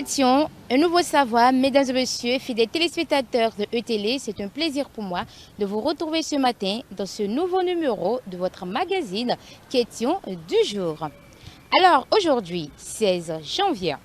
Question, un nouveau savoir, mesdames et messieurs, fidèles téléspectateurs de E-Télé, c'est un plaisir pour moi de vous retrouver ce matin dans ce nouveau numéro de votre magazine Question du jour. Alors aujourd'hui, 16 janvier,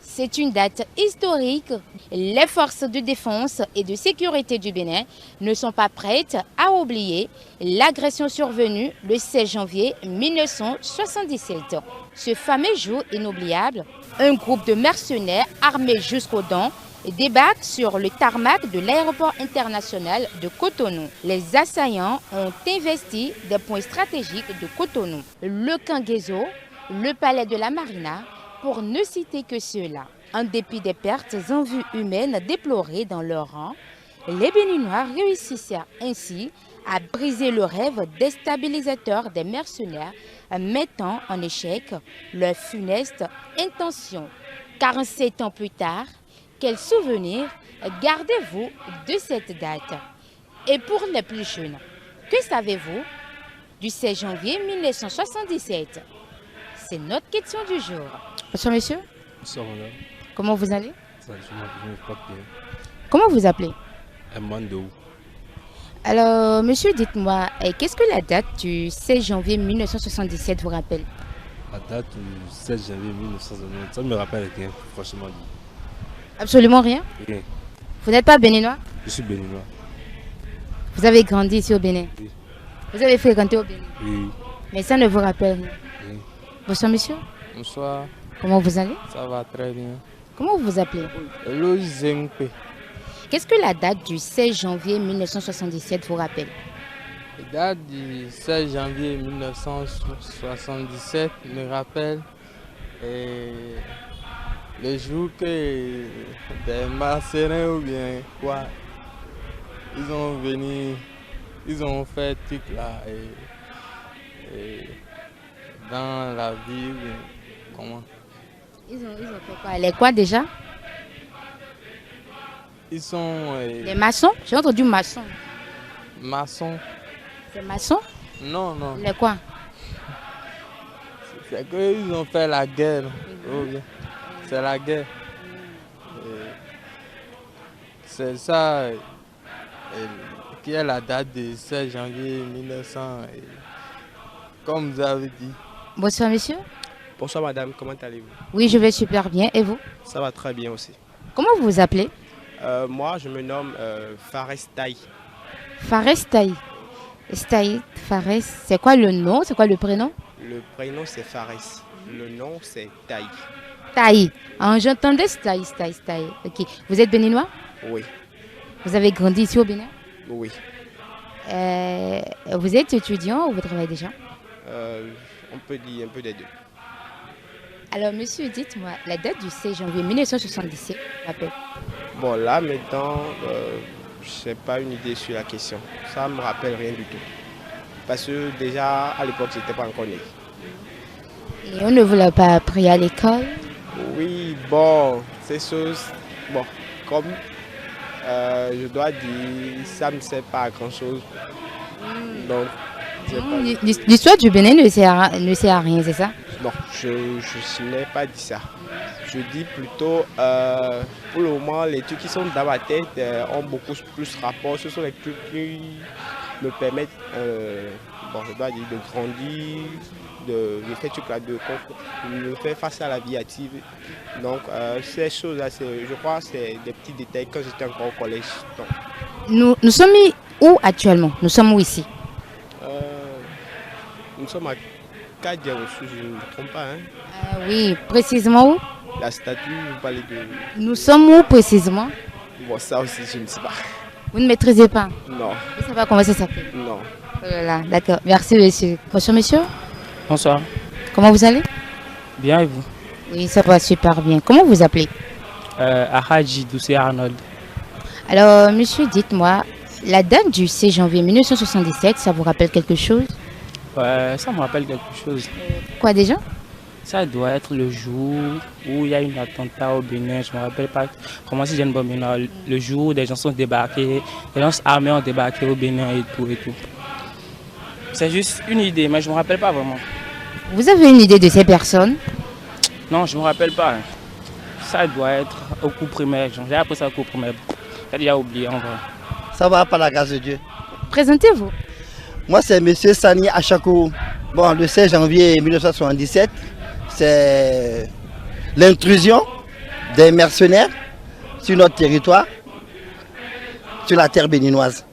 c'est une date historique. Les forces de défense et de sécurité du Bénin ne sont pas prêtes à oublier l'agression survenue le 16 janvier 1977. Ce fameux jour inoubliable, un groupe de mercenaires armés jusqu'aux dents débarque sur le tarmac de l'aéroport international de Cotonou. Les assaillants ont investi des points stratégiques de Cotonou, le camp Guézo, le palais de la Marina, pour ne citer que ceux-là. En dépit des pertes en vue humaines déplorées dans leur rang, les Béninois réussissent ainsi à briser le rêve déstabilisateur des mercenaires, mettant en échec leur funeste intention. 47 ans plus tard, quel souvenir gardez-vous de cette date? Et pour les plus jeunes, que savez-vous du 16 janvier 1977? C'est notre question du jour. Bonsoir monsieur. Bonsoir madame. Comment vous allez? Ça, je ne pas bien. Comment vous appelez? Mando. Alors monsieur, dites-moi, qu'est-ce que la date du 16 janvier 1977 vous rappelle? La date du 16 janvier 1977, ça ne me rappelle rien, franchement dit. Absolument rien? Rien. Vous n'êtes pas béninois? Je suis béninois. Vous avez grandi ici au Bénin? Oui. Vous avez fréquenté au Bénin? Oui. Mais ça ne vous rappelle rien? Oui. Bonsoir monsieur. Bonsoir, Comment vous allez? ça va très bien. Comment vous vous appelez? Le Zengpe. Qu'est-ce que la date du 16 janvier 1977 vous rappelle? La date du 16 janvier 1977 me rappelle le jour que des Marseillais ou bien quoi, ils ont venu, ils ont fait truc là et dans la ville, comment? Ils ont fait quoi? Les quoi déjà? Ils sont Les maçons? J'ai entendu maçons. maçons. C'est maçons? Non, non. Les quoi? C'est qu'ils ont fait la guerre. Oh, bien. C'est la guerre. C'est ça qui est la date du 16 janvier 1900. Comme vous avez dit. Bonsoir monsieur. Bonsoir madame, comment allez-vous? Oui, je vais super bien. Et vous? Ça va très bien aussi. Comment vous vous appelez? Moi, je me nomme Fares Taï. Fares Taï. Taï, Fares, c'est quoi le nom? C'est quoi le prénom? Le prénom c'est Fares. Le nom c'est Taï. Taï. Ah, j'entendais Taï. Ok. Vous êtes béninois? Oui, Vous avez grandi ici au Bénin? oui. Vous êtes étudiant ou vous travaillez déjà? On peut dire un peu des deux. Alors monsieur, dites-moi, la date du 16 janvier 1977, rappelle. Bon, là maintenant, je n'ai pas une idée sur la question. Ça ne me rappelle rien du tout. Parce que déjà, à l'époque, je n'étais pas encore né. Et on ne vous l'a pas appris à l'école? Oui, bon, ces choses, bon, comme je dois dire, ça ne me sert pas à grand-chose. Donc, j'ai pas- L'histoire du Bénin ne sert à rien, c'est ça? non, je n'ai pas dit ça. Je dis plutôt, pour le moment, les trucs qui sont dans ma tête ont beaucoup plus rapport. Ce sont les trucs qui me permettent, bon, je dois dire, de grandir, de faire trucs là, de faire face à la vie active. Donc, ces choses-là, je crois que c'est des petits détails quand j'étais encore au collège. Donc, Nous sommes où actuellement? Nous sommes où ici? nous sommes à Kadia, si je ne me trompe pas. Hein. Oui, précisément où? La statue, vous parlez de... Nous sommes où précisément? Bon, ça aussi, je ne sais pas. Vous ne maîtrisez pas? Non, Vous ne savez pas comment ça s'appelle? non. Oh là là, d'accord. Merci monsieur. Bonsoir monsieur. Bonsoir. Comment vous allez? Bien et vous? Oui, ça va super bien. Comment vous appelez? Ahadji Doucet Arnold. Alors monsieur, dites-moi, la date du 6 janvier 1977, ça vous rappelle quelque chose? Ça me rappelle quelque chose. Quoi déjà? Ça doit être le jour où il y a eu un attentat au Bénin. Je ne me rappelle pas comment si j'ai une bonne mémoire. Le jour où des gens sont débarqués, des gens armés ont débarqué au Bénin et tout et tout. C'est juste une idée, mais je ne me rappelle pas vraiment. Vous avez une idée de ces personnes? Non, je ne me rappelle pas. Ça doit être au cours primaire. J'ai appris ça au cours primaire. J'ai déjà oublié en vrai. Ça va par la grâce de Dieu. Présentez-vous. Moi, c'est M. Sani Achakou. Bon, le 16 janvier 1977, c'est l'intrusion des mercenaires sur notre territoire, sur la terre béninoise.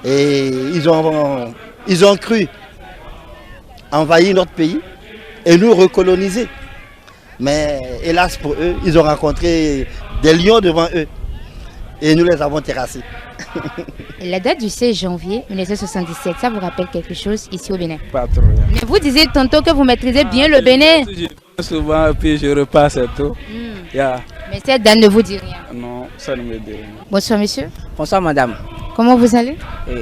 Et ils ont cru envahir notre pays et nous recoloniser. Mais hélas pour eux, ils ont rencontré des lions devant eux et nous les avons terrassés. La date du 16 janvier 1977, ça vous rappelle quelque chose ici au Bénin? Pas trop. Mais vous disiez tantôt que vous maîtrisez bien le Bénin. Souvent, puis je repasse et tout. Mais cette date ne vous dit rien. Non, ça ne me dit rien. Bonsoir monsieur. Bonsoir madame. Comment vous allez?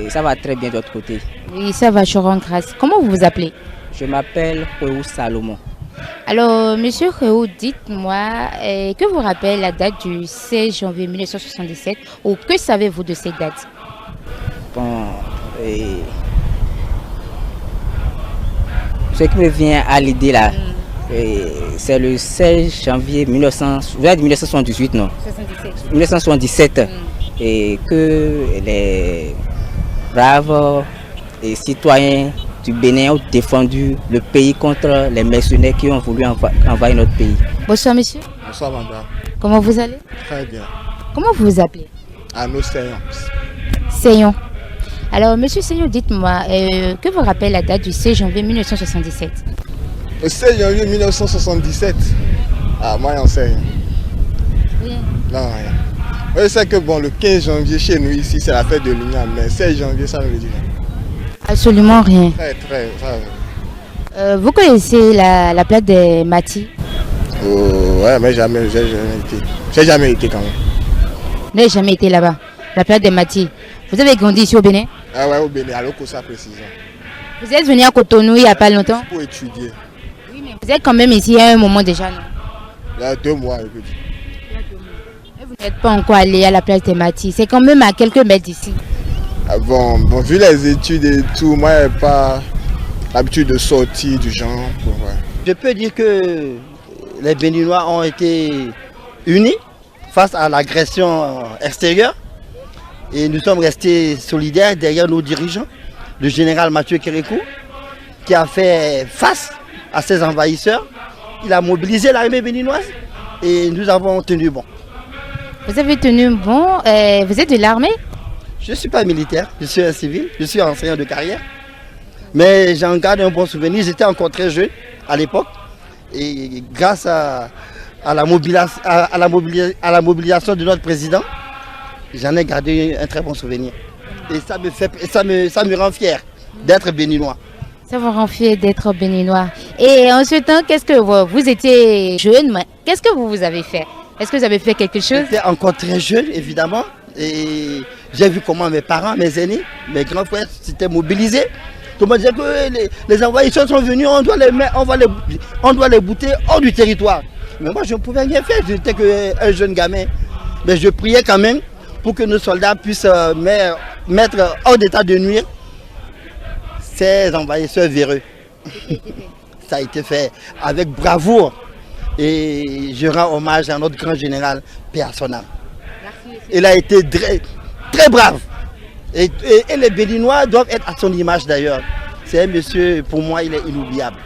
Ça va très bien de votre côté. Oui, ça va, je rends grâce. Comment vous vous appelez? Je m'appelle Réou Salomon. Alors, monsieur Réou, dites-moi, que vous rappelle la date du 16 janvier 1977 ou que savez-vous de cette date? Bon, ce qui me vient à l'idée là, c'est le 16 janvier 1978, non 1977, et que les braves et citoyens du Bénin ont défendu le pays contre les mercenaires qui ont voulu envahir notre pays. Bonsoir monsieur. Bonsoir madame. Comment vous allez? Très bien. Comment vous vous appelez? Arnaud Seyon. Seyon. Alors monsieur Seyon, dites-moi, que vous rappelle la date du 16 janvier 1977? Le 16 janvier 1977. Ah, moi j'en sais rien. Rien. Non, rien. Je sais que bon, le 15 janvier chez nous ici c'est la fête de l'Union, mais le 16 janvier ça ne me dit rien. Absolument rien. Très. Vous connaissez la plate des Matis? Ouais, mais j'ai jamais été. J'ai jamais été quand même. Vous n'avez jamais été là-bas. La plate des Matis. Vous avez grandi ici au Bénin? Ah ouais, au Bénin, à Lokossa précisément. Vous êtes venu à Cotonou il n'y a pas longtemps? Pour étudier. Oui, mais vous êtes quand même ici à un moment déjà, non? Il y a 2 mois, je peux dire. Et vous n'êtes pas encore allé à la place des Matis. C'est quand même à quelques mètres d'ici. Ah bon, vu les études et tout, moi je n'ai pas l'habitude de sortir du genre. Bon, ouais. Je peux dire que les Béninois ont été unis face à l'agression extérieure et nous sommes restés solidaires derrière nos dirigeants, le général Mathieu Kérékou, qui a fait face à ces envahisseurs. Il a mobilisé l'armée béninoise et nous avons tenu bon. Vous avez tenu bon, vous êtes de l'armée? Je ne suis pas militaire, je suis un civil, je suis enseignant de carrière. Mais j'en garde un bon souvenir, j'étais encore très jeune à l'époque. Et grâce à la mobilisation de notre président, j'en ai gardé un très bon souvenir. Et ça me rend fier d'être béninois. Ça vous rend fier d'être béninois. Et en ce temps, qu'est-ce que vous étiez jeune, mais qu'est-ce que vous avez fait? Est-ce que vous avez fait quelque chose? J'étais encore très jeune, évidemment. Et j'ai vu comment mes parents, mes aînés, mes grands frères s'étaient mobilisés. Tout le monde disait que les envahisseurs sont venus, on doit les bouter hors du territoire. Mais moi, je ne pouvais rien faire, je n'étais qu'un jeune gamin. Mais je priais quand même pour que nos soldats puissent mettre hors d'état de nuire ces envahisseurs véreux. Ça a été fait avec bravoure. Et je rends hommage à notre grand général, paix à son âme. Il a été très, très brave. Et les Béninois doivent être à son image d'ailleurs. C'est un monsieur, pour moi, il est inoubliable.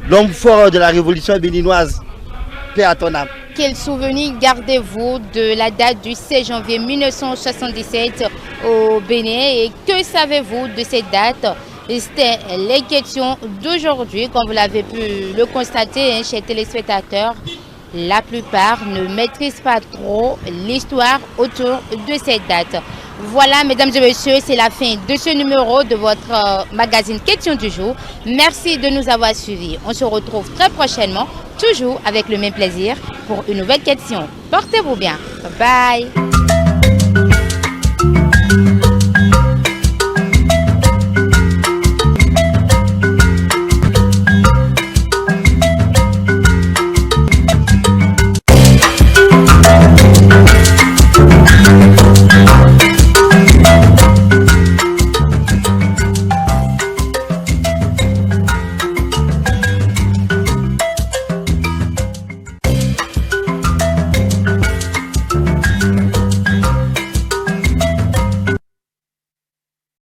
L'homme fort de la révolution béninoise, paix à ton âme. Quel souvenir gardez-vous de la date du 16 janvier 1977 au Bénin et que savez-vous de cette date? C'était les questions d'aujourd'hui, comme vous l'avez pu le constater, chers téléspectateurs. La plupart ne maîtrisent pas trop l'histoire autour de cette date. Voilà, mesdames et messieurs, c'est la fin de ce numéro de votre magazine Question du jour. Merci de nous avoir suivis. On se retrouve très prochainement, toujours avec le même plaisir, pour une nouvelle question. Portez-vous bien. Bye bye.